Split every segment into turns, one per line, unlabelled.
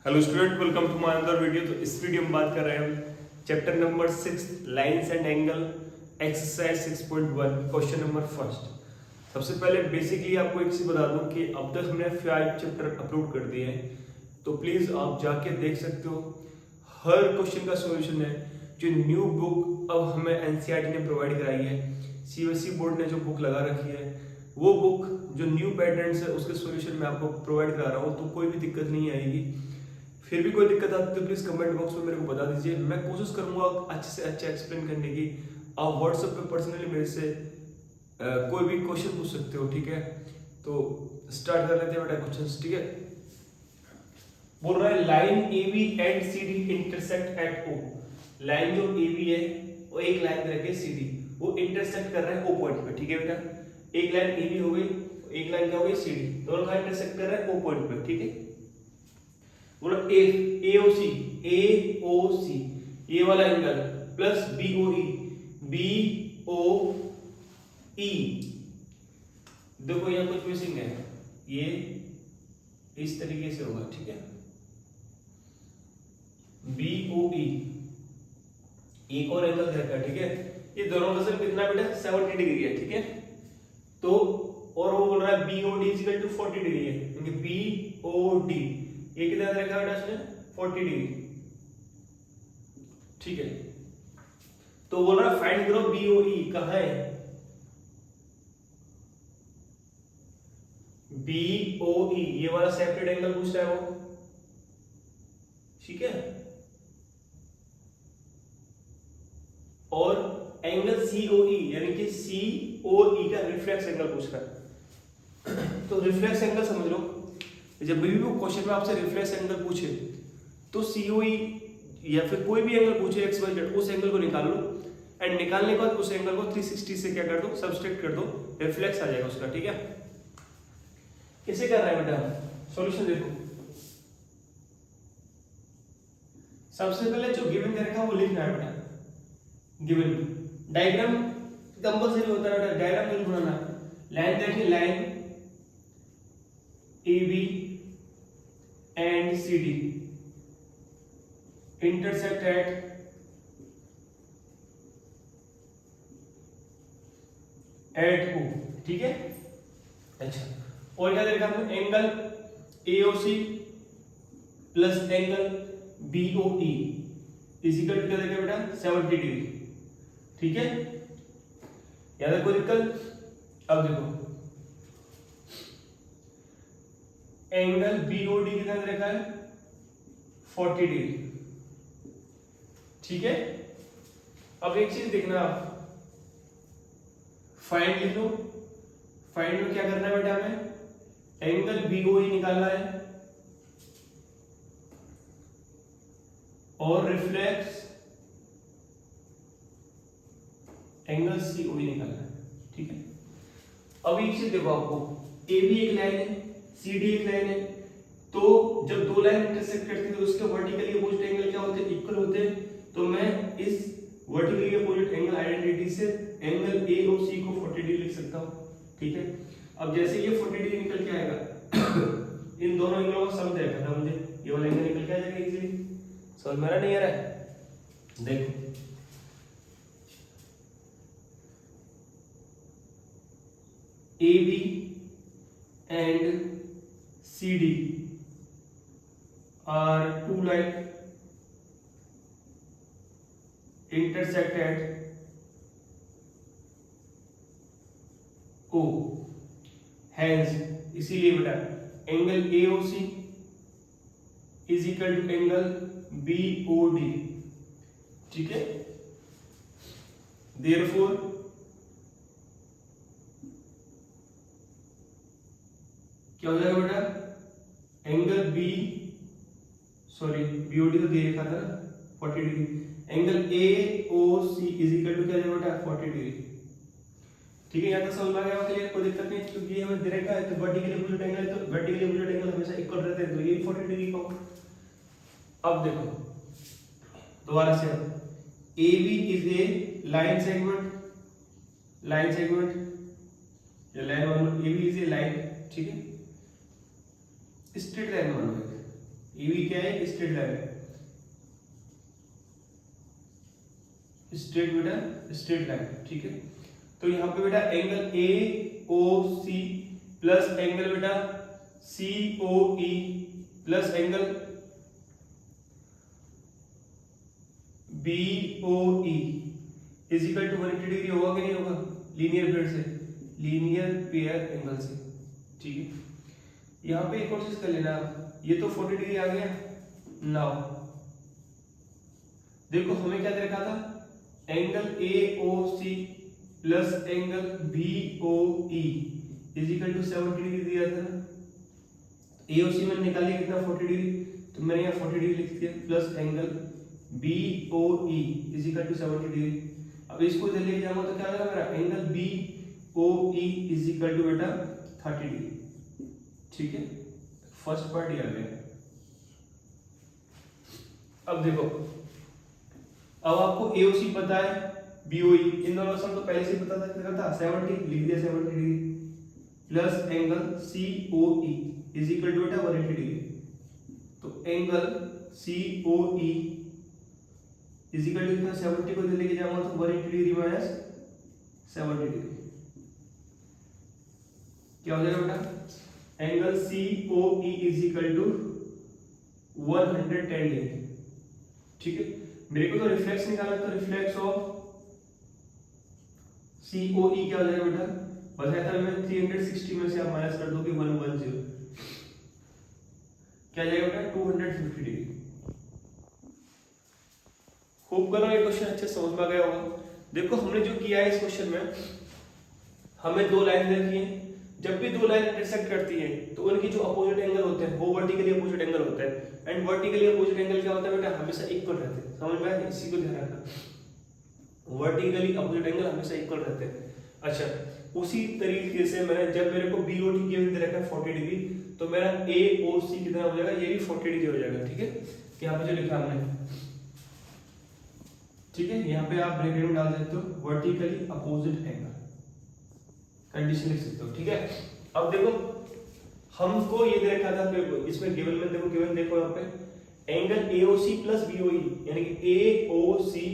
Hello student, welcome to my another video. तो इस video में बात कर रहे हैं chapter number 6 lines and angle exercise 6.1 question number first. सबसे पहले बेसिकली आपको एक चीज बता दूं कि अब तक हमने 5 चैप्टर अपलोड कर दिए हैं, तो प्लीज आप जाके देख सकते हो। हर क्वेश्चन का सॉल्यूशन है। जो न्यू बुक अब हमें एनसीईआरटी ने प्रोवाइड कराई है, सीबीएसई बोर्ड ने जो बुक लगा रखी है, वो बुक जो न्यू पैटर्न्स है उसके सॉल्यूशन मैं आपको प्रोवाइड करा रहा हूँ, तो कोई भी दिक्कत नहीं आएगी। फिर भी कोई दिक्कत आती है तो प्लीज कमेंट बॉक्स में मेरे को बता दीजिए। मैं कोशिश करूंगा अच्छे से अच्छा एक्सप्लेन करने की। आप व्हाट्सएप पे पर्सनली मेरे से कोई भी क्वेश्चन पूछ सकते हो, ठीक है। तो स्टार्ट कर लेते हैं बेटा क्वेश्चंस, ठीक है। बोल रहा है line A B and C D intersect at O. Line जो ए बी है वो एक लाइन दे रखी है सी डी, वो इंटरसेक्ट कर रहा है ओ पॉइंट पे, ठीक है बेटा। एक लाइन ए बी हो गई, एक लाइन क्या हो गई सी डी, दोनों का इंटरसेक्ट कर रहा है ओ पॉइंट पे, ठीक है। बोलो एओसी ये वाला एंगल प्लस बीओई देखो यहाँ कुछ मिसिंग है, ये इस तरीके से होगा, ठीक है। बीओई एक और एंगल देखा, ठीक है। ये दोनों का सिर्फ कितना बेटा 70 डिग्री है, ठीक है। तो और वो बोल रहा है बीओडी इक्वल टू 40 डिग्री है, क्योंकि बीओडी ये कितना रखा बेटा इसने 40 डिग्री, ठीक है। तो बोल रहा है फाइंड करो बीओई कहां है। बीओई ये वाला सेपरेट एंगल पूछ रहा है वो, ठीक है। और एंगल सीओई यानी कि सीओई का रिफ्लेक्स एंगल पूछ रहा है। तो रिफ्लेक्स एंगल समझ लो, जब भी वो क्वेश्चन में आपसे रिफ्लेक्स एंगल पूछे तो सीओई या फिर कोई भी एंगल पूछे एक्स वाई जेड, उस एंगल को निकाल लो एंड निकालने के बाद उस एंगल को 360 से क्या कर दो, सब्सट्रैक्ट कर दो, रिफ्लेक्स आ जाएगा उसका, ठीक है। कैसे कर रहा है बेटा, सॉल्यूशन देखो। सबसे पहले जो गिवन दे रखा है वो लिखना है बेटा। गिवन डायग्राम कंपल्सरी होता है बेटा, डायग्राम जरूर बनाना। लाइन देखिए, line A B and C D intersect at O, ठीक है। अच्छा, और क्या देखा हमने, angle AOC plus angle BOE is equal to क्या देखा बेटा 70 डिग्री, ठीक है। याद है कोई दिक्कत। अब देखो एंगल बीओडी कितना देखा है 40 डिग्री, ठीक है। अब एक चीज देखना, आप फाइंड लिख लो। फाइंड में क्या करना है बेटा, हमें एंगल बीओई निकालना है और रिफ्लेक्स एंगल सीओई निकालना है, ठीक है। अब एक चीज देखो, आपको ए बी एक लाइन है, सी डी एक लाइन है, तो जब दो लाइन इंटरसेक्ट करती है तो उसके वर्टिकली अपोजिट एंगल क्या होते हैं, इक्वल होते हैं। तो मैं इस वर्टिकली अपोजिट एंगल आइडेंटिटी से एंगल एओसी को 40 डिग्री लिख सकता हूं, ठीक है। अब जैसे ये 40 डिग्री निकल के आएगा इन दोनों एंगलों का सम देखा था मुझे, ये वाला एंगल निकल के आ जाएगा इजीली। समझ में आ रहा नहीं आ रहा है, देखो A B and CD are two line intersect at O, hence इसीलिए बेटा angle AOC is equal to angle BOD, ठीक है। therefore क्या हो जाएगा बेटा, एंगल बीओडी तो दे रखा था ना 40 degree, angle AOC is equal to क्या जाएगा बेटा 40 डिग्री, ठीक है। यहाँ तक समझ में आ गया क्लियर, कोई दिक्कत नहीं, क्योंकि ये हमें दे रखा है तो वर्टिकली अपोजिट एंगल है, तो वर्टिकली अपोजिट एंगल हमेशा इक्वल रहते हैं, तो ये 40 डिग्री का। अब देखो दोबारा से, A B is a line segment, line segment या line A B is a line, ठीक है। स्ट्रेट लाइन मानो, ये भी क्या है, स्ट्रेट लाइन है, स्ट्रेट बेटा स्ट्रेट लाइन, ठीक है। तो यहाँ पे बेटा angle A O C plus angle बेटा C O E plus angle B O E is equal to 180 degree होगा कि नहीं होगा, लीनियर पेयर से, लीनियर पेयर एंगल से, ठीक है। यहाँ पे एक और चीज कर लेना, ये तो 40 डिग्री आ गया। नाउ देखो हमें क्या दे रखा था, angle A O C plus angle B O E is equal to 70 degree दिया था ना। ए ओ सी मैंने निकाल लिया कितना, 40 डिग्री, तो मैंने यहाँ 40 डिग्री लिख दिया, plus angle B O E is equal to 70 degree. अब इसको इधर लेके जाऊंगा तो क्या आ जाएगा मेरा, angle B O E is equal to बेटा 30 डिग्री, ठीक है। फर्स्ट पार्ट ये आ गया। अब देखो, अब आपको एओसी पता है, बीओई, इन दोनों का सम तो पहले से ही पता था, कितना था 70, लिख दिया 70 degree, plus angle COE is equal to बेटा 180 डिग्री। तो angle COE is equal to कितना, 70 को इधर लेके जाऊंगा तो 180 डिग्री माइनस 70 डिग्री, क्या हो जाएगा बेटा, angle COE is equal to 110 degree, ठीक है। मेरे को तो रिफ्लेक्स निकालना, तो रिफ्लेक्स ऑफ सीओई क्या हो जाएगा बेटा, बताया था मैं 360 में से आप माइनस कर दोगे 110, क्या जाएगा बेटा 250 डिग्री। होप कर रहा हूं ये क्वेश्चन अच्छे समझ में आ गया होगा। देखो हमने जो किया है इस क्वेश्चन में, हमें दो लाइन देखी है, जब भी दो लाइन इंटरसेक्ट करती है तो उनकी जो अपोजिट एंगल होते हैं वो वर्टिकली अपोजिट एंगल होता है, एंड वर्टिकली अपोजिट एंगल क्या होता है बेटा, हमेशा इक्वल रहते हैं, समझ में आया, इसी को ध्यान रखना, वर्टिकली अपोजिट एंगल हमेशा इक्वल रहते हैं। अच्छा, उसी तरीके से मैं जब मेरे को बीओटी गिवन दे रखा है 40 डिग्री, तो मेरा एओसी कितना हो जाएगा, ये भी 40 डिग्री हो जाएगा, ठीक है। यहाँ पे जो लिखा हमने, ठीक है, यहाँ पे आप ब्रैकेट में डाल देते हो वर्टिकली अपोजिट एंगल, कंडीशन लिख सकते हो, ठीक है। अब देखो हमको ये दे रखा था, इसमें गिवन में देखो, गिवन देखो यहाँ पे एंगल एओसी प्लस बीओई, यानी कि एओसी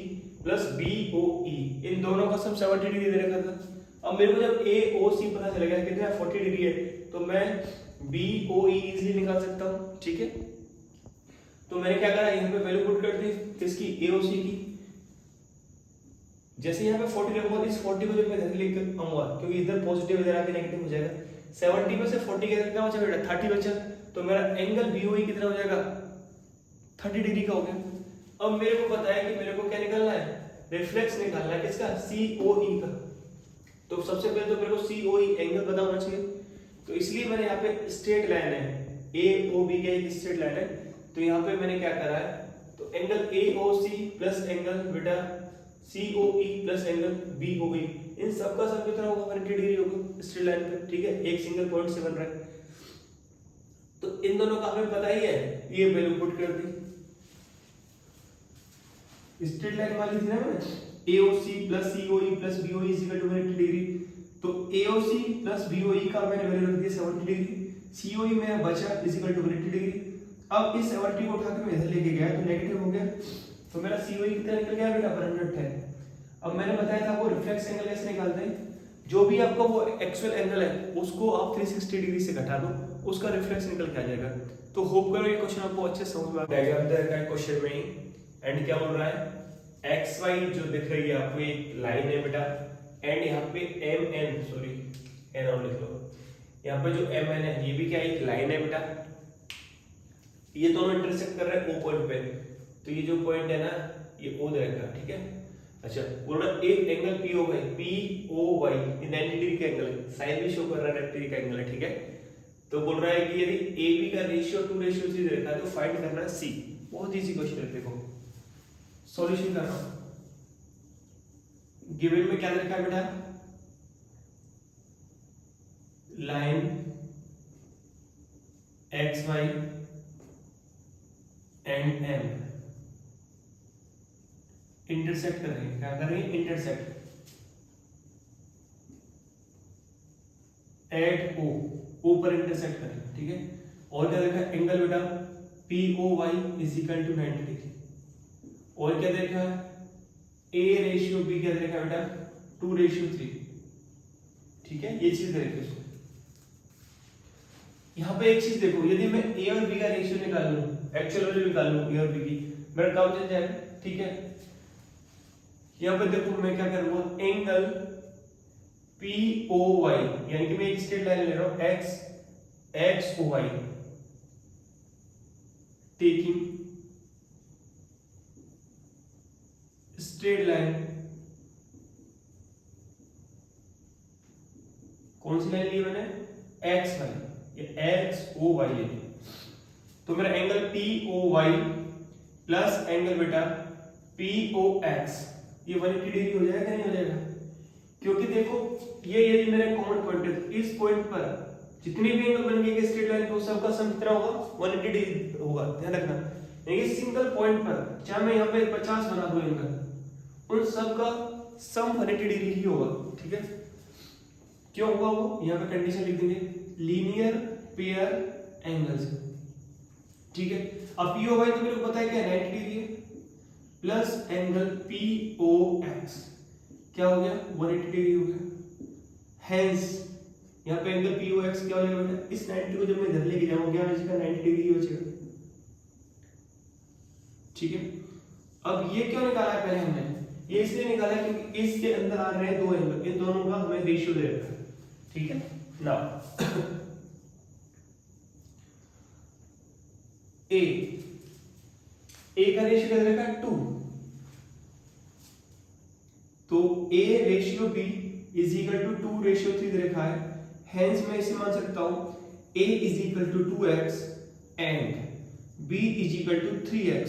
प्लस बीओई, इन दोनों का सम 70 डिग्री दे रखा था। अब मेरे को जब एओसी पता चल गया कितना 40 डिग्री है, तो मैं बीओई इजीली निकाल सकता हूँ, ठीक है। तो मैंने क्या करा, यहाँ पे वैल्यू पुट कर दी किसकी, एओसी की। जैसे यहाँ पे 40 रखूंगा, इस 40 को जब मैं इधर लेकर आऊंगा, क्योंकि इधर पॉजिटिव इधर आके नेगेटिव हो जाएगा, 70 में से 40 के कितना बचा बेटा, 30 बचा, तो मेरा एंगल बीओई कितना हो जाएगा, 30 डिग्री का हो गया। अब मेरे को पता है कि मेरे को क्या निकालना है, रिफ्लेक्स निकालना है, किसका, सीओई का। तो सबसे पहले तो मेरे को सीओई एंगल पता होना चाहिए, तो इसलिए मैंने यहाँ पे स्ट्रेट लाइन है, ए ओ बी का एक स्ट्रेट लाइन है, तो यहाँ पे मैंने क्या करा है, तो एंगल एओसी प्लस एंगल बेटा सीओई प्लस एंगल बीओई, इन सबका सम कितना होगा, 180 डिग्री होगा स्ट्रेट लाइन पे, ठीक है, एक सिंगल पॉइंट से बन रहा है। तो इन दोनों का हमें पता ही है, ये वैल्यू पुट कर दी, स्ट्रेट लाइन वाली थी ना मैंने, AOC plus COE plus BOE is equal to 180 degree, तो AOC प्लस BOE का मैंने वैल्यू रख दिया 70 डिग्री, COE मेरा बचा इज इक्वल टू 180 डिग्री। अब इस 70 को उठा के मैं इधर लेके गया तो नेगेटिव हो गया, तो मेरा COE कितना निकल गया बेटा, 110। अब मैंने बताया था आपको रिफ्लेक्स एंगल कैसे निकालते हैं, जो भी आपका वो एक्चुअल एंगल है उसको आप 360 डिग्री से घटा दो, उसका रिफ्लेक्स निकल के आ जाएगा। तो होप करो ये क्वेश्चन आपको अच्छे समझ में आ गया। डायग्राम क्वेश्चन में ही एंड क्या बोल रहा है, एक्स वाई जो दिख रही है आपको एक लाइन है बेटा, एंड यहाँ पे एम एन, सॉरी एन और लिख लो, यहाँ पे जो एम एन है ये भी क्या एक लाइन है बेटा, ये दोनों इंटरसेक्ट कर रहे हैं ओ पॉइंट पे, तो ये जो पॉइंट है ना ये ओ रहेगा, ठीक है। अच्छा, बोल रहा एक angle P O Y, P O Y 90 degree का एंगल है, साइन भी शो कर रहा है 90 डिग्री का एंगल है, ठीक है। तो बोल रहा है कि यदि ए बी का रेशियो 2:3 रहता है तो फाइंड करना है सी। बहुत इजी क्वेश्चन है, देखो सॉल्यूशन कर रहा हूं। गिवन में क्या रखा है बेटा, line X Y and M intersect कर रहे हैं, क्या कर रहे हैं, इंटरसेक्ट एट ओ, ओ पर इंटरसेक्ट कर रहे हैं, ठीक है। और क्या रखा है, एंगल बेटा P O Y is equal to 90 degree. और क्या दे रखा है, ए रेशियो बी क्या दे रखा है बेटा 2:3। ठीक है, ये चीज दे रखी है। यहाँ पे एक चीज देखो, यदि मैं ए और बी का रेशियो निकालूं, एक्चुअल वैल्यू निकालूं ए और बी की, मेरा काम चल जाएगा। ठीक है, यहाँ पे देखो मैं क्या करूंगा, एंगल पी ओ वाई, यानी कि मैं एक स्ट्रेट लाइन ले रहा हूं X O Y, taking straight line, कौन सी लाइन ली मैंने, एक्स लाइन, ये एक्स ओ वाई ले ली। तो मेरा angle P O Y plus angle बेटा पी ओ एक्स, ये 180 डिग्री हो जाएगा नहीं हो जाएगा, क्योंकि देखो ये यदि मेरा कॉमन पॉइंट है, इस पॉइंट पर जितने भी एंगल बन गए स्ट्रेट लाइन पे सबका सम कितना होगा 180 डिग्री होगा, ध्यान रखना। यानी सिंगल पॉइंट पर चाहे मैं यहाँ पे 50 बना दूं एंगल, उन सब का सम 180 डिग्री ही होगा। ठीक है, क्यों होगा वो, यहाँ पे कंडीशन लिख देंगे, लीनियर पेयर एंगल्स। ठीक है, अब पी ओ वाई तो मेरे को पता है क्या 90 डिग्री है, plus angle P O X क्या हो गया 180 डिग्री हो गया। हेंस यहाँ पे एंगल पी ओ एक्स क्या हो जाएगा बेटा, इस 90 को जब मैं इधर लेके जाऊंगा क्या हो जाएगा 90 डिग्री हो जाएगा। ठीक है, अब ये क्यों निकाला है पहले हमने, ये इसलिए निकाला क्योंकि इसके अंदर आ रहे हैं दो एंगल, इन दोनों का हमें रेशियो दे रखा है। ठीक है ना, ए का रेशियो क्या दे रखा है 2, तो A ratio B is equal to 2:3 दे रखा है। हेंस मैं इसे मान सकता हूं a is equal to 2x and b is equal to 3x।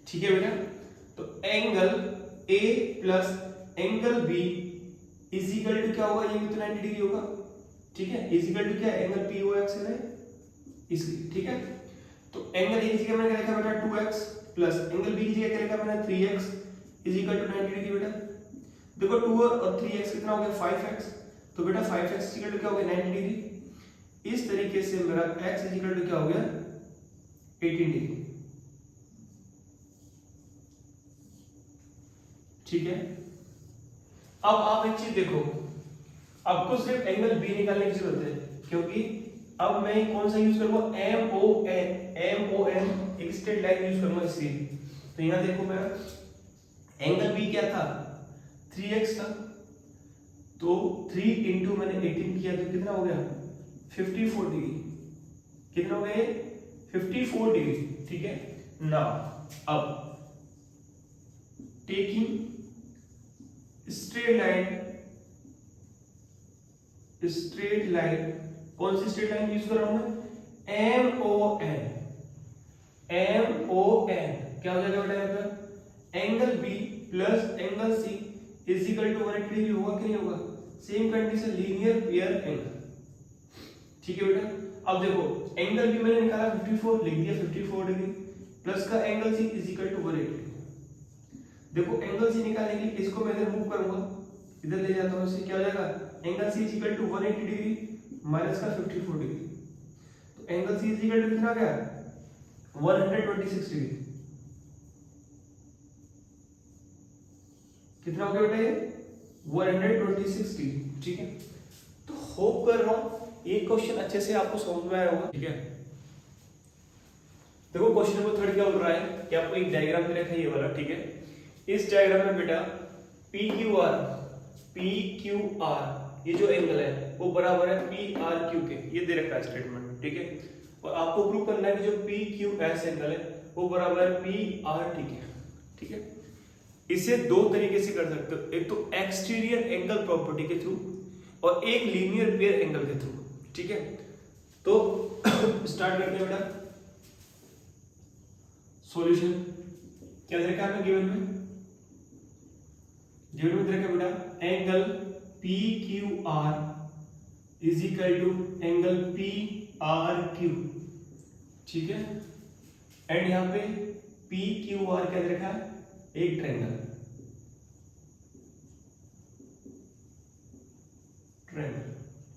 ठीक है बेटा, तो angle a plus angle b is equal to क्या होगा, ये भी तो 90 डिग्री होगा। ठीक है, इज इक्वल टू क्या एंगल पी ओ एक्स है इसलिए। ठीक है, तो एंगल a की जगह मैंने क्या लिखा बेटा 2x प्लस एंगल b की जगह क्या लिखा मैंने 3x is equal to 90 degree. बेटा देखो 2 और 3x कितना हो गया 5x, तो बेटा 5x इक्वल टू क्या हो गया 90 डिग्री। इस तरीके से मेरा x इक्वल टू क्या हो गया 18 डिग्री। ठीक है, अब आप एक चीज देखो, आपको सिर्फ एंगल बी निकालने की जरूरत है, क्योंकि अब मैं कौन सा यूज करूंगा एम ओ एन, एक स्ट्रेट लाइन यूज करूंगा इसलिए। तो यहां देखो मेरा एंगल बी क्या था 3x था, तो 3 इंटू मैंने 18 किया तो कितना हो गया 54 डिग्री। कितना हो गया 54 डिग्री। ठीक है, नाउ अब टेकिंग स्ट्रेट लाइन, कौन सी स्ट्रेट लाइन यूज कर रहा हूं मैं एम ओ एन, क्या हो जाएगा बेटा यहाँ पर angle B plus angle C is equal to 180 degree होगा कि नहीं होगा, same condition linear pair angle. ठीक है बेटा, अब देखो एंगल बी मैंने निकाला 54, लिख दिया 54 डिग्री प्लस का angle C is equal to 180 degree. देखो एंगल सी निकालने के लिए इसको मैं इधर मूव करूंगा, इधर ले जाता हूं, इससे क्या हो जाएगा angle C is equal to 180 degree minus का 54 डिग्री, तो angle C is equal to कितना आ गया 126 डिग्री। कितना हो गया बेटा ये 126 डिग्री। ठीक है, तो होप कर रहा हूं ये क्वेश्चन अच्छे से आपको समझ में आया होगा। ठीक है, देखो क्वेश्चन नंबर 3 क्या बोल रहा है कि आपको एक डायग्राम दे रखा है ये वाला। ठीक है, इस डायग्राम में बेटा पी क्यू आर ये जो एंगल है वो बराबर है पी आर क्यू के, ये दे रखा है स्टेटमेंट। ठीक है, और आपको प्रूव करना है कि जो पी क्यू एस एंगल है वो बराबर है पी आर टी के। ठीक है, इसे दो तरीके से कर सकते हो, एक तो एक्सटीरियर एंगल प्रॉपर्टी के थ्रू और एक लीनियर पेयर एंगल के थ्रू। ठीक है, तो स्टार्ट करते हैं बेटा। सॉल्यूशन क्या दे रखा है गिवन में दे रखा बेटा angle P Q R is equal to angle P R Q. ठीक है, एंड यहां पे पी क्यू आर क्या दे रखा है एक ट्रायंगल।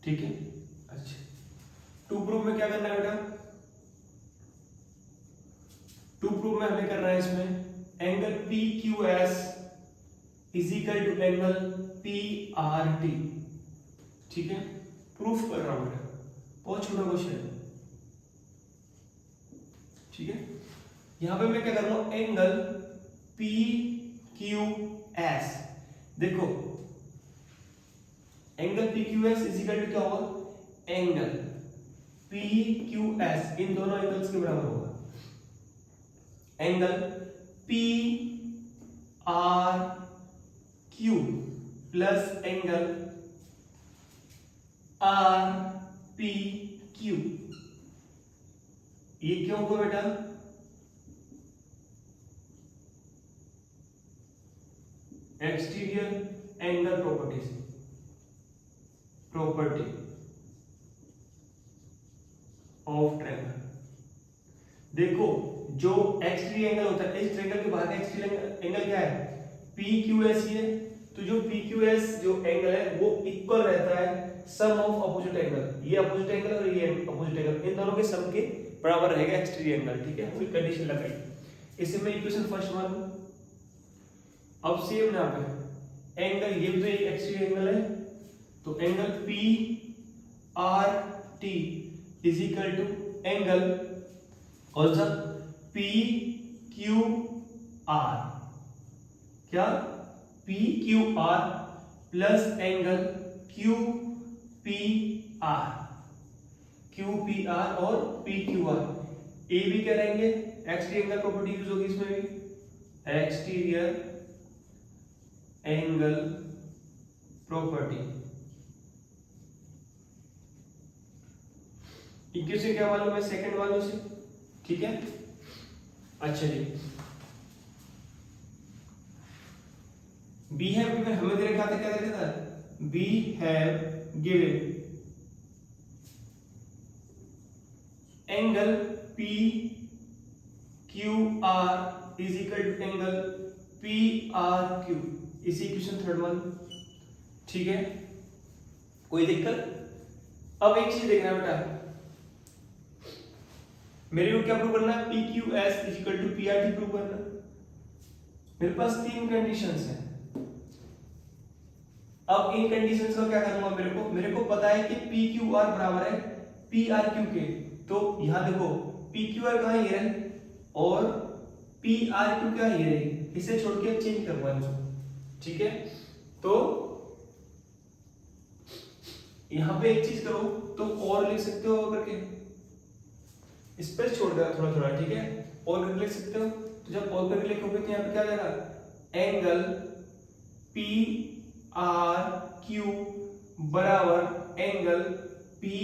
ठीक है, अच्छा टू प्रूफ में क्या करना है बेटा टू प्रूव में हमें करना है इसमें angle P Q S is equal to angle P R T. ठीक है, प्रूफ कर रहा हूं मैं, बहुत छोटा क्वेश्चन है। ठीक है, यहां पे मैं क्या कर रहा हूं, एंगल पी क्यू एस, देखो angle P Q S is equal to क्या होगा, एंगल पी क्यू एस इन दोनों एंगल्स के बराबर होगा। Angle P R Q plus angle R P Q, ये क्यों होगा बेटा, exterior angle property of triangle. देखो जो एक्सटीरियर एंगल होता है, इस ट्रायंगल के बाहर का एक्सटीरियर एंगल क्या है, पी क्यू एस ही है। तो जो पी क्यू एस जो एंगल है वो इक्वल रहता है सम ऑफ अपोजिट एंगल, ये अपोजिट एंगल और ये अपोजिट एंगल, इन दोनों के सम के बराबर रहेगा एक्सटीरियर एंगल। ठीक है, फिर कंडीशन लगाई, इसे मैं इक्वेशन फर्स्ट मान लूं। अब सेम यहां पे एंगल, ये भी तो एक एक्सटीरियर एंगल है, तो angle P R T is equal to angle कौन सा, पी क्यू आर, क्या P Q R plus angle Q P R, Q P R और पी क्यू आर। ए भी क्या रहेंगे, एक्सटीरियर एंगल प्रॉपर्टी यूज होगी इसमें भी, एक्सटीरियर एंगल प्रॉपर्टी। इक्वेशन क्या मालूम है, सेकंड वालों से। ठीक है, अच्छा जी, बी हैव गिवन, हमें दे रखा था, क्या दे रखा था, we have given angle P Q R is equal to angle P R Q, इसी इक्वेशन थर्ड वन। ठीक है, कोई दिक्कत। अब एक चीज देखना बेटा, मेरे को क्या प्रूव करना है, P Q S is equal to P R T prove करना। मेरे पास तीन कंडीशंस हैं। अब इन कंडीशंस का क्या करूंगा, मेरे को पता है कि पी क्यू आर बराबर है पी आर क्यू के, तो यहां देखो पी क्यू आर कहां, ये रहे, और पी आर क्यू क्या, ये रहे, इसे छोड़ के चेंज करूंगा इसको। ठीक है, तो यहां पे एक चीज करो तो और लिख सकते हो करके, स्पेस छोड़ देगा थोड़ा थोड़ा। ठीक है, और करके लिख सकते हो, तो जब और करके लिखोगे तो यहाँ पे क्या आ जाएगा, एंगल पी आर क्यू बराबर angle P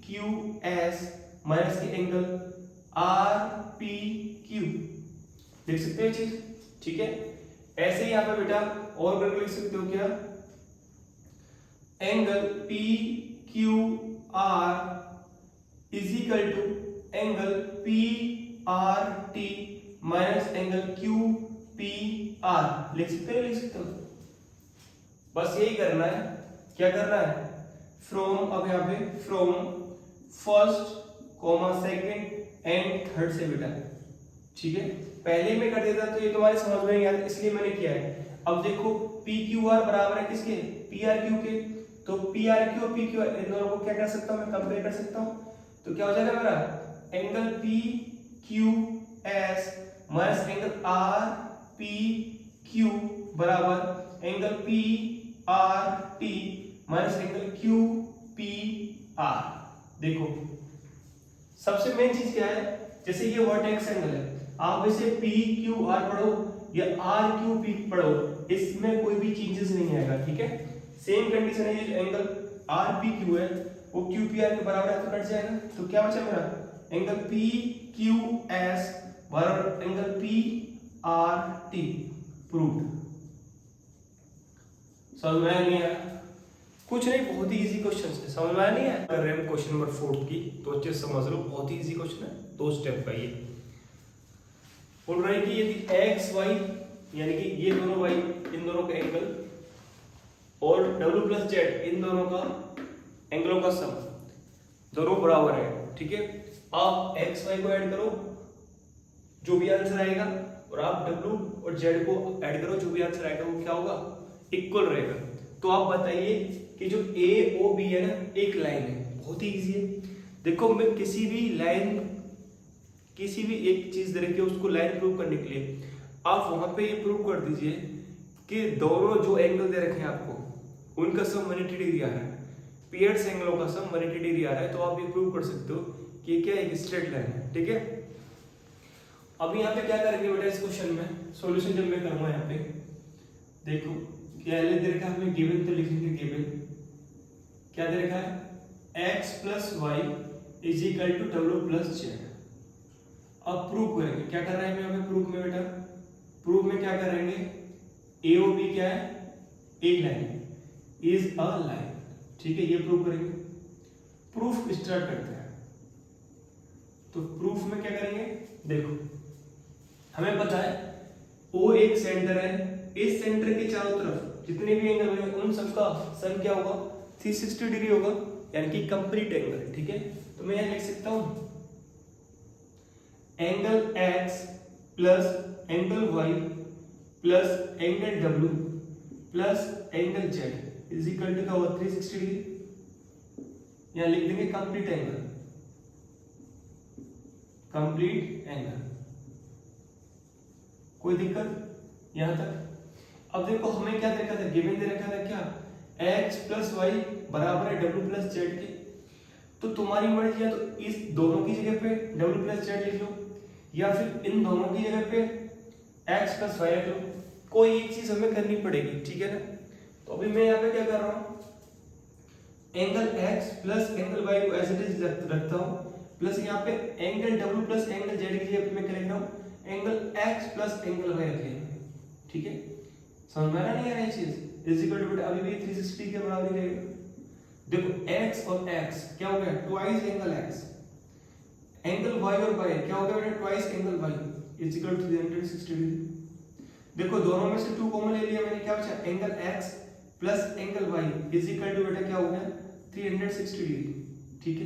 Q S minus के एंगल आर पी क्यू, लिख सकते हैं चीज। ठीक है, ऐसे ही यहाँ पे बेटा और करके लिख सकते हो क्या, angle P Q R is equal to angle P R T minus angle Q P R, लिख सकते हो। बस यही करना है, क्या करना है, फ्रॉम, अब यहाँ पे from first comma second and third से बेटा। ठीक है, पहले में कर देता तो ये तुम्हारे समझ में नहीं आता, इसलिए मैंने किया है। अब देखो पी क्यू आर बराबर है किसके, पी आर क्यू के, तो पी आर क्यू और पी क्यू आर इन दोनों को क्या कर सकता हूं, मैं कंपेयर कर सकता हूं। तो क्या हो जाएगा मेरा, angle P Q S minus angle R P Q बराबर angle P R T minus angle Q P R. देखो सबसे मेन चीज क्या है, जैसे ये वर्टेक्स एंगल है, आप इसे पी क्यू आर पढ़ो या आर क्यू पी पढ़ो, इसमें कोई भी चेंजेस नहीं आएगा। ठीक है, सेम कंडीशन है, ये एंगल आर पी क्यू है वो क्यू पी आर के बराबर है, तो कट जाएगा। तो क्या बचा मेरा, एंगल पी क्यू एस बराबर angle P R T, proved. समझ में नहीं आया, कुछ नहीं, बहुत ही इजी क्वेश्चन है, समझ में नहीं आया। कर रहे हैं क्वेश्चन नंबर 4 की, तो अच्छे से समझ लो, बहुत ही इजी क्वेश्चन है, 2 स्टेप का। ये बोल रहा है कि यदि एक्स वाई यानी कि ये दोनों वाई, इन दोनों का एंगल, और डब्ल्यू प्लस जेड इन दोनों का एंगलों का सम दोनों बराबर है। ठीक है, आप एक्स वाई को ऐड करो, जो भी आंसर आएगा और आप W और Z को ऐड करो, जो भी आंसर आएगा वो क्या होगा, इक्वल रहेगा। तो आप बताइए कि जो AOB है ना, एक लाइन है, बहुत ही इजी है। देखो मैं किसी भी लाइन, किसी भी एक चीज दे रखी है उसको लाइन प्रूव करने के लिए आप वहां पे ये प्रूव कर दीजिए कि दोनों जो एंगल दे रखे हैं आपको उनका सम 180 डिग्री आ रहा है, पेयर्स एंगलों का सम 180 डिग्री आ रहा है, तो आप ये प्रूव कर सकते हो कि ये क्या एक स्ट्रेट लाइन है। ठीक है, अब यहाँ पे क्या करेंगे बेटा, इस क्वेश्चन में सॉल्यूशन जब मैं करूंगा यहाँ पे देखो क्या दे रखा है हमें, गिवन तो लिखेंगे, गिवन क्या दे रखा है, x plus Y is equal to W plus Z. अब प्रूव करेंगे, क्या कर रहे हैं यहाँ पे प्रूफ में बेटा, प्रूफ में क्या करेंगे, AOB क्या है, एक लाइन, इज अ लाइन। ठीक है, ये प्रूव करेंगे। प्रूफ स्टार्ट करते हैं। तो प्रूफ में क्या करेंगे, देखो हमें पता है O एक सेंटर है, इस सेंटर के चारों तरफ जितने भी एंगल होंगे उन सबका सम क्या होगा, 360 डिग्री होगा, यानी कि कंप्लीट एंगल। ठीक है, तो मैं यहां लिख सकता हूं angle X plus angle Y plus angle W plus angle Z is equal to क्या होगा, 360 डिग्री। यहां लिख देंगे कंप्लीट एंगल, कंप्लीट एंगल। कोई दिक्कत यहां तक। अब देखो हमें क्या दे रखा था, गिवन दे रखा था क्या, x प्लस वाई बराबर है w प्लस जेड के। तो तुम्हारी मर्जी है तो इस दोनों की जगह पे w प्लस जेड लिख लो, या फिर इन दोनों की जगह पे x प्लस वाई रख लो, कोई एक चीज हमें करनी पड़ेगी। ठीक है ना, तो अभी मैं यहाँ पे क्या कर रहा हूँ, angle x plus angle y को एज इट इज रखता हूँ, प्लस यहाँ पे angle w plus angle z की जगह पे मैं क्या लिख रहा हूँ, angle x plus angle y रख लिया। ठीक है, समझ में आ रहा नहीं आ रहा ये चीज, इज इक्वल टू अभी भी 360 के बराबर ही रहेगा। देखो x और x क्या हो गया, twice angle x, angle y और y क्या हो गया बेटा, twice angle y is equal to 360 degree. देखो दोनों में से 2 कॉमन ले लिया मैंने, क्या बचा, angle x plus angle y is equal to बेटा क्या हो गया, 360 डिग्री। ठीक है,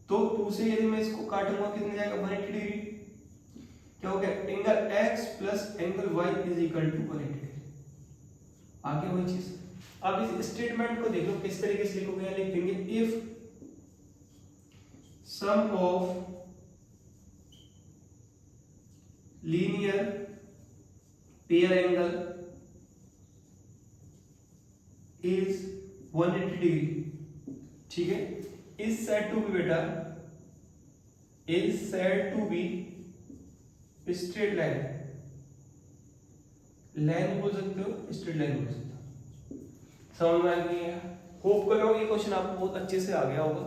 तो 2 से यदि मैं इसको काटूंगा कितने जाएगा, 180 डिग्री। क्या हो गया, angle x plus angle y is equal to 180 degree. आगे वही चीज। अब इस स्टेटमेंट को देखो किस तरीके से लिखोगे, लिख देंगे if sum of linear pair angle is 180 degree. ठीक है, इज सेड टू बी बेटा, is said to be straight line, line बोल सकते हो, स्ट्रेट लाइन बोल सकते हो। समझ में आ गया, होप कर रहा हूं ये क्वेश्चन आपको बहुत अच्छे से आ गया होगा।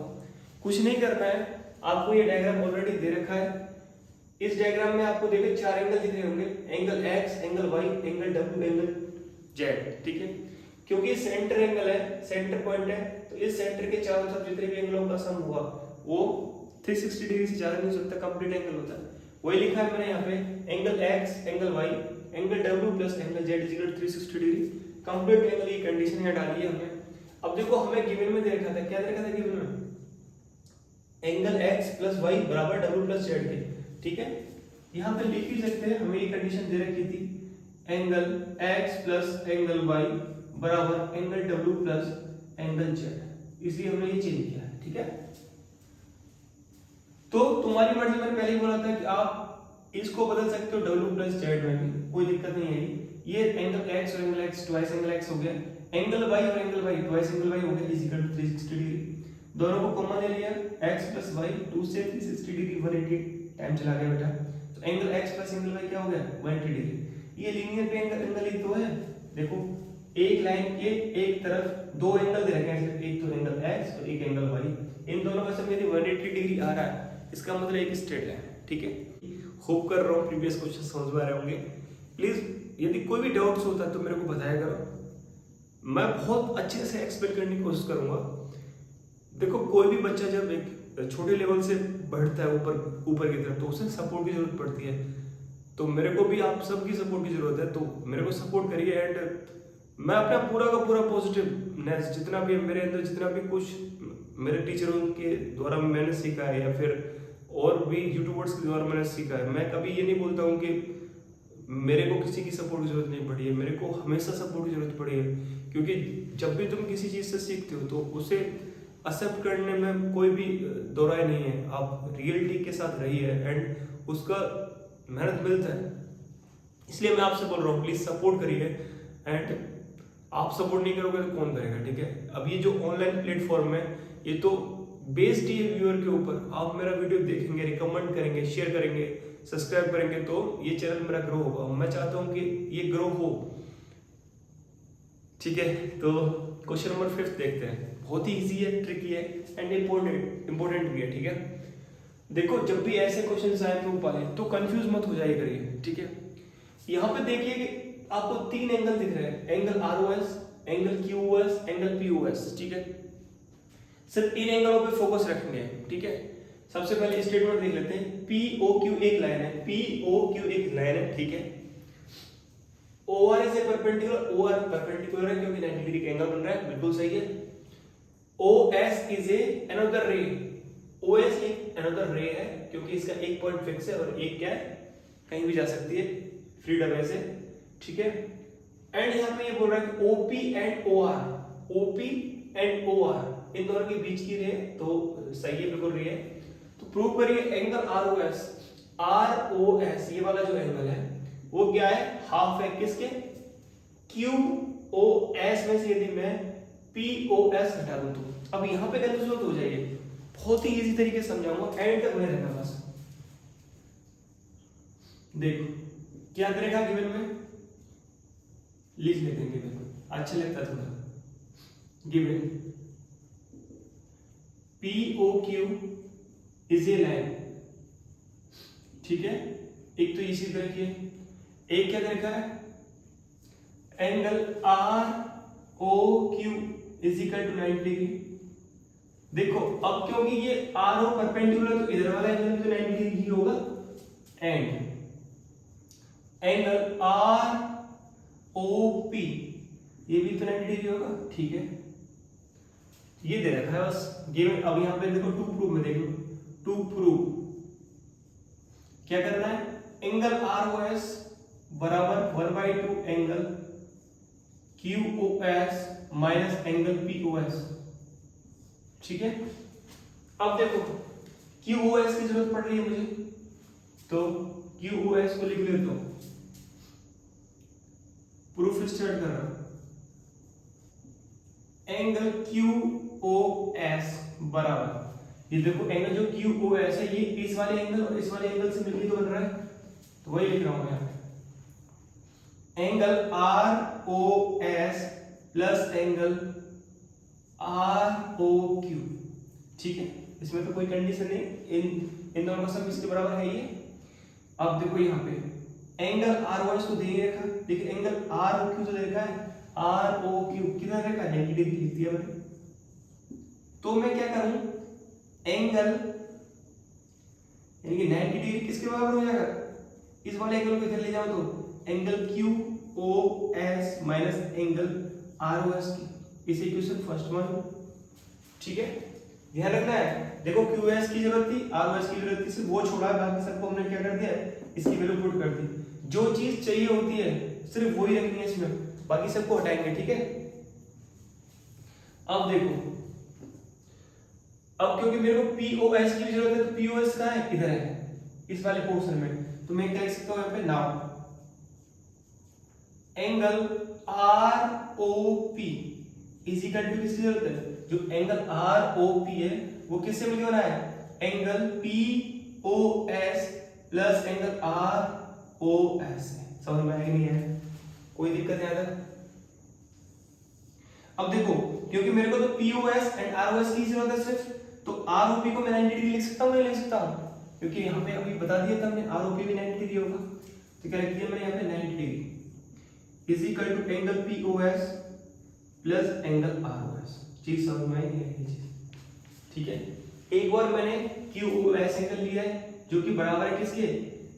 कुछ नहीं करना है, आपको ये डायग्राम ऑलरेडी दे रखा है। इस डायग्राम में आपको देखिए 4 एंगल दिख रहे होंगे, angle x, angle y, angle w, angle z। ठीक है, क्योंकि सेंटर एंगल है, सेंटर पॉइंट है, तो इस सेंटर के चारों तरफ जितने भी एंगलों का सम हुआ वो 360 डिग्री से ज्यादा नहीं हो सकता, कंप्लीट एंगल होता है। वही लिखा है मैंने यहाँ पे, angle x, angle y, angle w plus angle z is equal to 360 degree, complete angle की कंडीशन यहाँ डाली है हमने। अब देखो हमें गिवन में दे रखा था, क्या दे रखा था गिवन में, एंगल x प्लस y बराबर w प्लस z के। ठीक है, यहाँ पे लिख भी सकते हैं, हमें ये कंडीशन दे रखी थी, angle x plus angle y बराबर angle w plus angle z, इसलिए हमने ये चेंज किया है। ठीक है, तो तुम्हारी मर्जी, मैंने पहले ही बोला था कि आप इसको बदल सकते हो w प्लस z में भी, कोई दिक्कत नहीं आएगी। ये एंगल x और angle x twice angle x हो गया, एंगल y और angle y twice angle y हो गया, इज इक्वल टू 360 डिग्री। दोनों को कॉमन ले लिया, x प्लस y, 2 से 360 डिग्री 180 टाइम चला गया बेटा, तो angle x plus angle y क्या हो गया, 180 डिग्री। ये लीनियर पे एंगल ही तो है। देखो एक लाइन के एक तरफ 2 एंगल दे रखे हैं, एक तो एंगल x और एक एंगल y, इन दोनों का सम यदि 180 डिग्री आ रहा है, इसका मतलब एक स्ट्रेट लाइन है। ठीक है, होप कर रहा हूँ प्रीवियस क्वेश्चन समझ में आ रहे होंगे। प्लीज यदि कोई भी डाउट्स होता है तो मेरे को बताया करो, मैं बहुत अच्छे से एक्सप्लेन करने की कोशिश करूंगा। देखो कोई भी बच्चा जब एक छोटे लेवल से बढ़ता है ऊपर की तरफ, तो उसे सपोर्ट की जरूरत पड़ती है। तो मेरे को भी आप सबकी सपोर्ट की जरूरत है, तो मेरे को सपोर्ट करिए। एंड मैं अपना पूरा का पूरा पॉजिटिवनेस, जितना भी मेरे अंदर, जितना भी कुछ मेरे टीचरों के द्वारा मैंने सीखा है या फिर और भी यूट्यूबर्स के द्वारा मैंने सीखा है। मैं कभी ये नहीं बोलता हूँ कि मेरे को किसी की सपोर्ट की जरूरत नहीं पड़ी है, मेरे को हमेशा सपोर्ट की जरूरत पड़ी है, क्योंकि जब भी तुम किसी चीज़ से सीखते हो तो उसे एक्सेप्ट करने में कोई भी दो राय नहीं है। आप रियलिटी के साथ रहिए एंड उसका मेहनत मिलता है। इसलिए मैं आपसे बोल रहा हूँ, प्लीज सपोर्ट करिए। एंड आप सपोर्ट नहीं करोगे तो कौन करेगा, ठीक है। अब ये जो ऑनलाइन प्लेटफॉर्म है ये तो बेस्ड ही है व्यूअर के ऊपर। आप मेरा वीडियो देखेंगे, रिकमेंड करेंगे, शेयर करेंगे, सब्सक्राइब करेंगे तो ये चैनल मेरा ग्रो होगा। मैं चाहता हूँ कि ये ग्रो हो, ठीक है। तो क्वेश्चन नंबर 5 देखते हैं। बहुत ही इजी है, ट्रिकी है एंड इंपॉर्टेंट भी है, ठीक है। देखो, जब भी ऐसे क्वेश्चन आए तो कंफ्यूज मत हो जाइए करिए, ठीक है। यहाँ पे देखिए कि आपको 3 एंगल दिख रहे हैं, angle ROS, angle QoS, angle POS, ठीक है। सिर्फ इन एंगलों पे फोकस रखेंगे, ठीक है। सबसे पहले स्टेटमेंट देख लेते हैं। पीओक्यू एक लाइन है, पीओक्यू एक लाइन है, ठीक है। OR is a perpendicular, OR perpendicular है क्योंकि 90 डिग्री का एंगल बन रहा है, बिल्कुल सही है। ओएस इज ए अनदर रे, ओएस एक अनदर रे है क्योंकि इसका एक पॉइंट फिक्स है और एक क्या है, कहीं भी जा सकती है फ्रीडम है से, ठीक है। एंड यहाँ पे ये बोल रहा है कि OP and OR, OP and OR इन दोनों के बीच की रे, तो सही है, बिल्कुल रे है। तो प्रूव करिए एंगल आरओएस, आरओएस ये वाला जो एंगल है वो क्या है, हाफ है किसके, क्यूओएस में से यदि मैं पीओएस घटा दूं तो। अब यहां पे कंफ्यूज हो जाइए, बहुत ही इजी तरीके से समझाऊंगा, एंड तक बने रहना बस। देखो क्या करेगा, गिवन में लिख लेते हैं, गिवन अच्छा लगता है थोड़ा। गिवन पीओक्यू इज ए लाइन, ठीक है। एक तो इसी तरह की है, एक क्या देखा है, angle R O Q is equal to 90 degree. देखो अब क्योंकि ये आर ओ परपेंडिकुलर तो इधर वाला एंगल तो 90 डिग्री होगा, and angle R O P ये भी तो 90 डिग्री होगा, ठीक है। ये दे रखा है बस गिवन। अब यहां पे देखो टू प्रूव में देखो, टू प्रूव क्या करना है, एंगल आरओएस बराबर 1/2 angle QoS minus angle POS, ठीक है। अब देखो क्यूओएस की जरूरत पड़ रही है मुझे, तो क्यूओएस को लिख लेता हूं, प्रूफ स्टार्ट कर रहा हूं। एंगल क्यूओएस बराबर, ये देखो एंगल जो क्यूओएस है ये इस वाले एंगल और इस वाले एंगल से मिलके तो बन रहा है, तो वही लिख रहा हूं मैं। Angle R O S plus angle R O Q, ठीक है। इसमें तो कोई कंडीशन नहीं, इन दोनों का सम इसके बराबर है ये। अब देखो यहाँ पे एंगल आर ओ एस तो दे ही रखा, लेकिन एंगल आर ओ क्यू तो दे रखा है, आर ओ क्यू कितना रखा है, 90 डिग्री लिख दिया मैंने। तो मैं क्या करूं, एंगल यानी कि 90 डिग्री किसके बराबर हो जाएगा, इस वाले एंगल को इधर ले जाओ तो angle Q O S minus angle R O S की, इस इक्वेशन फर्स्ट वन, ठीक है। ध्यान रखना है, देखो क्यू एस की जरूरत थी, आर ओ एस की जरूरत थी, सिर्फ वो छोड़ा, बाकी सबको हमने क्या कर दिया, इसकी वैल्यू पुट कर दी। जो चीज चाहिए होती है सिर्फ वही रखनी है इसमें, बाकी सबको हटाएंगे, ठीक है। अब देखो, अब क्योंकि मेरे को पीओएस की भी जरूरत है, तो पीओएस कहां है, इधर है इस वाले पोर्शन में, तो मैं क्या लिख सकता हूं यहां पे, now angle R O P is equal to किसकी जरूरत है, जो एंगल आर ओ पी है वो किससे मिलके बना है, angle P O S plus angle R O S. समझ में आया नहीं है, कोई दिक्कत है अगर। अब देखो क्योंकि मेरे को तो पीओएस एंड आरओएस की जरूरत है सिर्फ, तो आरओपी को मैं 90 डिग्री लिख सकता हूं, नहीं लिख सकता हूं, क्योंकि यहाँ पे अभी बता दिया था हमने आरओपी भी 90 डिग्री होगा, तो क्या लिख दिया मैंने यहाँ पे 90 degree is equal to angle POS plus angle ROS. चीज समझ में आई है ये चीज, ठीक है। एक बार मैंने क्यूओएस एंगल लिया है जो कि बराबर है किसके,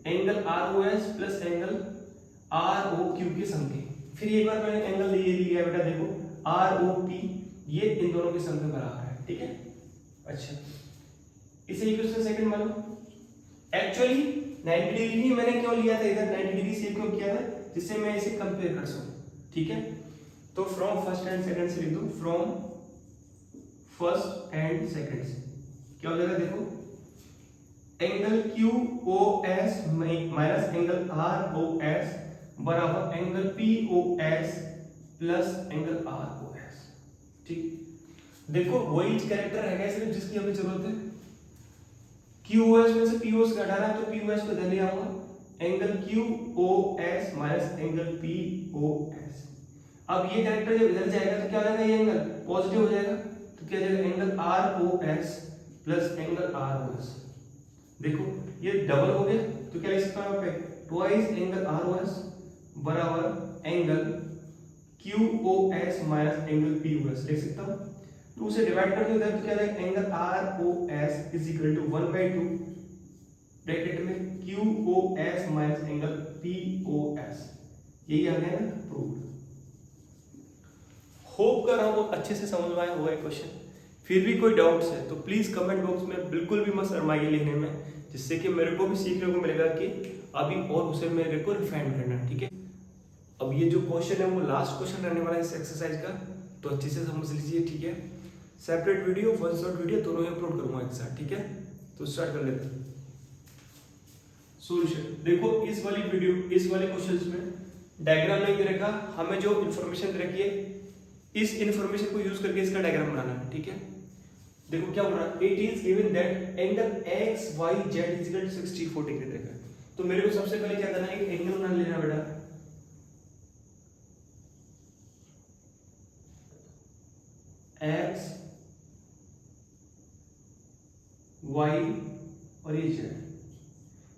एंगल आरओएस प्लस एंगल आरओक्यू के सम के। फिर एक बार मैंने एंगल ये लिया बेटा, देखो आरओपी ये इन दोनों के सम के बराबर है, ठीक है। अच्छा, इसे इक्वेशन सेकंड मान लो, एक्चुअली 90 डिग्री ही मैंने क्यों लिया था इधर, 90 डिग्री से क्यों किया था, जिससे मैं इसे कंपेयर कर सकूं, ठीक है। तो फ्रॉम फर्स्ट एंड सेकंड से लिख दो, फ्रॉम फर्स्ट एंड सेकंड से क्या हो जाएगा, देखो angle QOS minus angle ROS बराबर angle POS plus angle ROS, ठीक। देखो वही कैरेक्टर है सिर्फ जिसकी हमें जरूरत है। QOS में से POS घटाना है तो POS को इधर ले आऊंगा, angle QOS minus angle POS। अब ये कैरेक्टर जब इधर जाएगा तो क्या हो जाएगा, ये एंगल पॉजिटिव हो जाएगा, तो क्या जाएगा angle ROS plus angle ROS। देखो ये डबल हो गया तो क्या लिख सकता हूं पे, ट्वाइस एंगल ROS बराबर angle QOS minus angle POS लिख सकता हूं। 2 से डिवाइड कर दो इधर तो क्या जाएगा angle ROS is equal to 1/2 bracket में QOS माइनस एंगल POS। यही आ गया ना प्रूव। होप कर रहा हूं अच्छे से समझ में आया हुआ है क्वेश्चन। फिर भी कोई डाउट्स है तो प्लीज कमेंट बॉक्स में बिल्कुल भी मत शर्माइए लिखने में, जिससे कि मेरे को भी सीखने को मिलेगा कि अभी और उसे मेरे को रिफाइन करना है, ठीक है। अब ये जो क्वेश्चन है वो लास्ट क्वेश्चन रहने वाला है इस एक्सरसाइज का, तो अच्छे से समझ लीजिए, ठीक है। Separate video, one shot video दोनों ही अपलोड करूंगा एक साथ, ठीक है। तो स्टार्ट कर लेते हैं सॉल्यूशन। देखो इस वाली वीडियो, इस वाले क्वेश्चंस में डायग्राम नहीं दे रखा, हमें जो इन्फॉर्मेशन दे रखी है इस इन्फॉर्मेशन को यूज करके इसका डायग्राम बनाना है, ठीक है। देखो क्या बोल रहा है, it is given that angle XYZ is equal to 64 degree देखा है। तो मेरे को सबसे पहले क्या करना है, एक एंगल बना लेना बेटा, X Y और ये Z,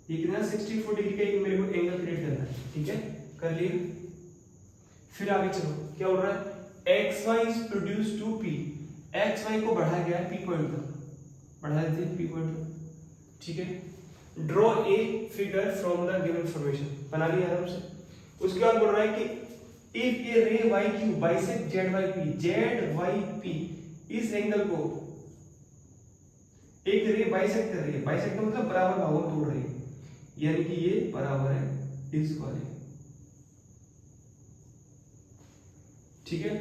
ये कितना 64 डिग्री का एक मेरे को एंगल क्रिएट करना है, ठीक है। कर लिए, फिर आगे चलो क्या हो रहा है, XY is produced to P, XY को बढ़ाया गया है P पॉइंट तक, बढ़ा देते हैं P पॉइंट तक, ठीक है। Draw a figure from the given information, बना लिया आराम से। उसके बाद बोल रहा है कि इफ ए रे YQ बाइसेक्ट ZYP इस एंगल को एक रे बाइसेक्ट कर रही है, बाइसेक्ट मतलब बराबर भागों में तोड़ रही है, यानी कि ये बराबर है इस वाले, ठीक है।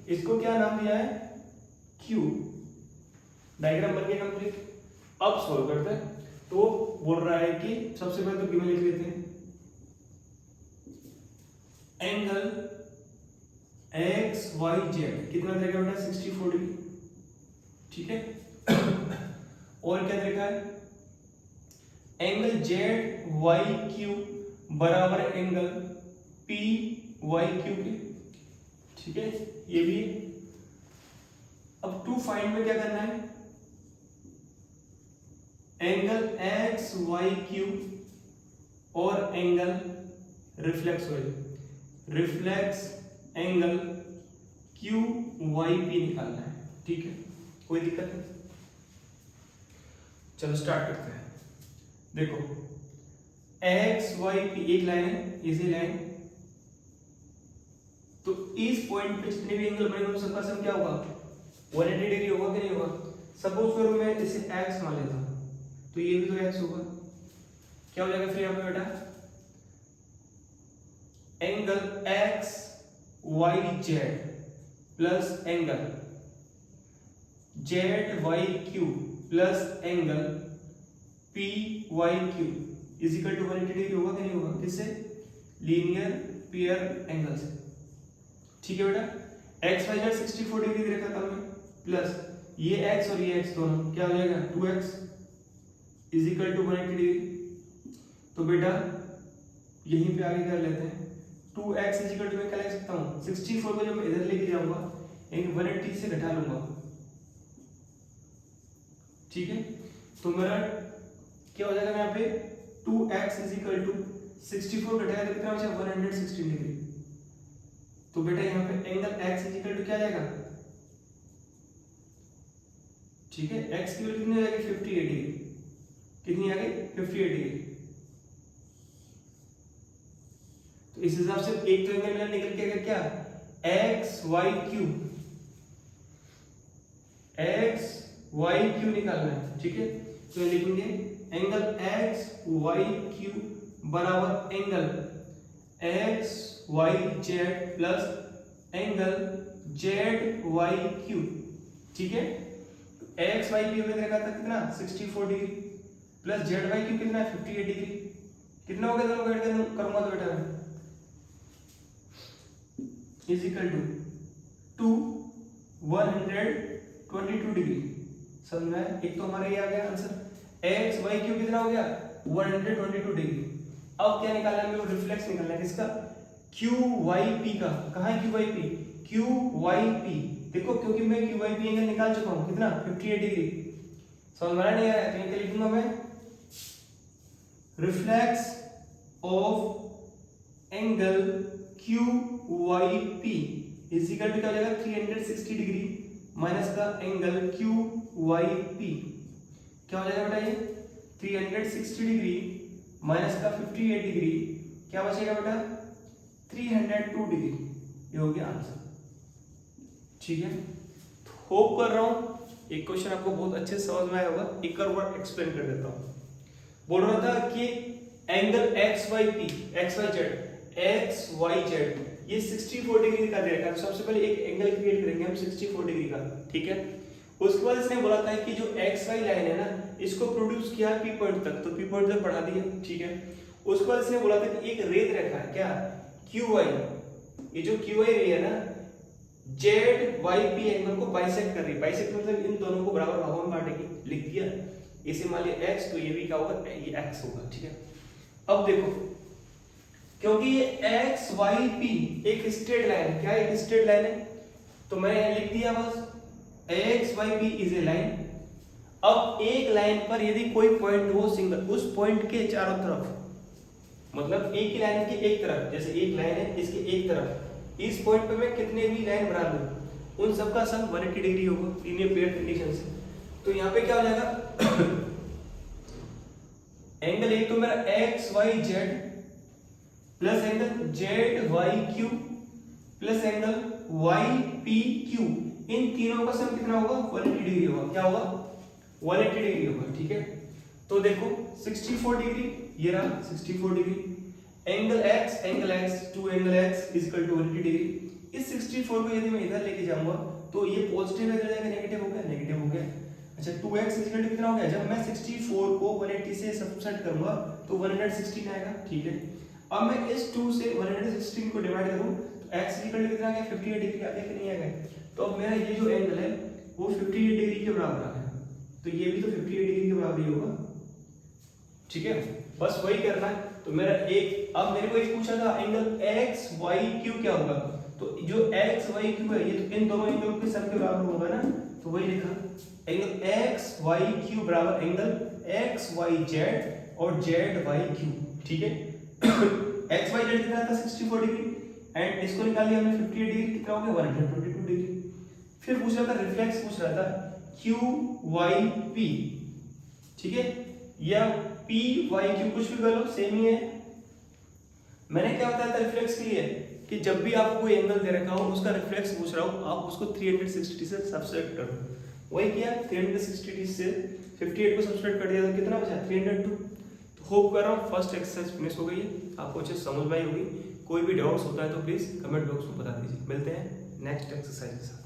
इसको क्या नाम दिया है, Q। डायग्राम बन गया कंप्लीट। अब सॉल्व करते हैं। तो बोल रहा है कि सबसे पहले तो गिवन लिख लेते हैं, एंगल XYZ कितना देगा बेटा 64 डिग्री, ठीक है। और क्या देखा है, एंगल ZYQ बराबर एंगल PYQ के, ठीक है, ये भी। अब टू फाइंड में क्या करना है, एंगल XYQ और एंगल रिफ्लेक्स एंगल QYP निकालना है, ठीक है। कोई दिक्कत नहीं, चलो स्टार्ट करते हैं। देखो XYP एक लाइन है, इसी लाइन, तो इस पॉइंट पे जितने भी एंगल बनेंगे सबका सम क्या होगा, 180 डिग्री होगा कि नहीं होगा। सपोज करो मैं इसे x मान लेता हूं, तो ये भी तो x होगा, क्या हो जाएगा फिर यहां पे बेटा, angle XYZ plus angle ZYQ plus angle PYQ is equal to 180 degree होगा कि नहीं होगा, किससे, लीनियर पेयर एंगल से, ठीक है बेटा। XYZ 64 डिग्री रखा था मैं, प्लस ये x और ये x दोनों क्या हो जाएगा 2x is equal to 180 degree. तो बेटा यहीं पे आगे कर लेते हैं, 2x इज इक्वल टू मैं क्या लिख सकता हूँ, 64 को जब मैं इधर लेके जाऊंगा यानी 180 से घटा लूंगा, ठीक है। तो मेरा क्या हो जाएगा यहाँ पे 2x इज इक्वल टू 64 घटाया तो कितना बचा 116 डिग्री। तो बेटा यहाँ पे angle x is equal to क्या जाएगा, ठीक है, x की वैल्यू कितनी आ जाएगी 58 डिग्री, कितनी आ गई 58 डिग्री। तो इस हिसाब से एक तो एंगल निकल के आएगा क्या, XYQ निकालना है, ठीक है। तो लिखेंगे एंगल एक्स वाई क्यू बराबर angle X Y Z plus angle Z Y Q. ठीक है, एक्स वाई क्यू में रखा था कितना 64 degree plus Z Y Q कितना 58 डिग्री। कितना हो गया दोनों को ऐड करूंगा तो बेटा इज इक्वल टू 122 डिग्री। समझ में आया? एक तो हमारा ये आ गया आंसर एक्स वाई क्यू कितना हो गया 122 डिग्री। अब क्या निकालना है मेरे को? रिफ्लेक्स निकालना है किसका? क्यू वाई पी का। कहाँ है Q Y P? Q Y P देखो, क्योंकि मैं क्यू वाई पी एंगल निकाल चुका हूँ कितना 58 डिग्री। समझ में नहीं आया तो ये लिख दूंगा मैं reflex of angle Q Y P is equal to क्या हो जाएगा 360 डिग्री माइनस का एंगल क्यू वाई पी। क्या हो जाएगा बेटा ये 360 डिग्री माइनस का 58 डिग्री क्या बचेगा बेटा 302 डिग्री। ये हो गया आंसर। ठीक है, होप कर रहा हूं एक क्वेश्चन आपको बहुत अच्छे से समझ में आया होगा। एक और बार एक्सप्लेन कर देता हूं। बोल रहा था कि angle X Y P X Y Z ये 64 डिग्री का दे रखा है। सबसे पहले एक एंगल क्रिएट करेंगे हम 64 डिग्री का। ठीक है, उसके बाद इसने बोला था कि जो एक्स वाई लाइन है ना इसको प्रोड्यूस किया पी पॉइंट तक, तो पी पॉइंट तक बढ़ा दिया। ठीक है, उसके बाद इसने बोला था कि एक रे दे रखा है क्या क्यू वाई, ये जो क्यू वाई रे है ना जेड वाई पी एंगल को बाइसेक्ट कर रही है। बाइसेक्ट मतलब इन दोनों को बराबर भागों में बांटेगी। लिख दिया इसे मान लिया एक्स तो ये भी क्या होगा ये एक्स होगा। ठीक है, अब देखो क्योंकि ये एक्स वाई पी एक स्ट्रेट लाइन है, क्या एक स्ट्रेट लाइन है तो मैंने यहां लिख दिया बस X Y P is a line. अब एक लाइन पर यदि कोई पॉइंट हो सिंगल, उस पॉइंट के चारों तरफ मतलब एक ही लाइन के एक तरफ, जैसे एक लाइन है इसके एक तरफ इस पॉइंट पे मैं कितने भी लाइन बना दूं उन सबका सम 180 डिग्री होगा लीनियर पेयर कंडीशन से। तो यहाँ पे क्या हो जाएगा एंगल एक तो मेरा X Y Z plus angle Z Y Q plus angle Y P Q, इन तीनों का सम कितना होगा 180 डिग्री होगा। क्या होगा 180 डिग्री होगा। ठीक है, तो देखो 64 डिग्री ये रहा 64 degree angle x to angle x is equal to 180 degree. इस 64 को यदि मैं इधर लेके जाऊंगा तो ये पॉजिटिव है, इधर जाएगा नेगेटिव हो गया नेगेटिव हो गया। अच्छा 2x इज इक्वल टू कितना हो गया? जब मैं 64 को 180 से सब्ट्रैक्ट करूंगा तो 116 आएगा। ठीक है, अब मैं इस 2 से 116 को डिवाइड करूं तो x इज इक्वल टू कितना आ गया 58 डिग्री आ गया कि नहीं आ गया? तो अब मेरा ये जो एंगल है वो 58 डिग्री के बराबर आ गया, तो ये भी तो 58 डिग्री के बराबर ही होगा। ठीक है, बस वही करना है। तो मेरा एक अब मेरे को एक पूछा था एंगल एक्स वाई क्यू क्या होगा, तो जो एक्स वाई क्यू है ये तो इन दोनों एंगल के सम के बराबर होगा ना, तो वही लिखा एंगल एक्स वाई क्यू बराबर एंगल एक्स वाई जेड और जेड वाई क्यू। ठीक है, एक्स वाई जेड कितना था 64 डिग्री एंड इसको निकाल लिया हमने 58 डिग्री कितना हो गया 122 डिग्री। फिर पूछ रहा था रिफ्लेक्स पूछ रहा था क्यू वाई पी। ठीक है, या पी वाई क्यू कुछ भी कर लो सेम ही है। मैंने क्या बताया था रिफ्लेक्स के लिए कि जब भी आपको कोई एंगल दे रखा हो उसका रिफ्लेक्स पूछ रहा हूं आप उसको 360 से सब्ट्रैक्ट करो। वही किया 360 से 58 को सब्ट्रैक्ट कर दिया तो कितना बचा 302। तो होप कर रहा हूं फर्स्ट एक्सरसाइज फिनिश हो गई है, आपको अच्छे समझ में आई होगी। कोई भी डाउट्स होता है तो प्लीज कमेंट बॉक्स में बता दीजिए। मिलते हैं नेक्स्ट एक्सरसाइज के साथ।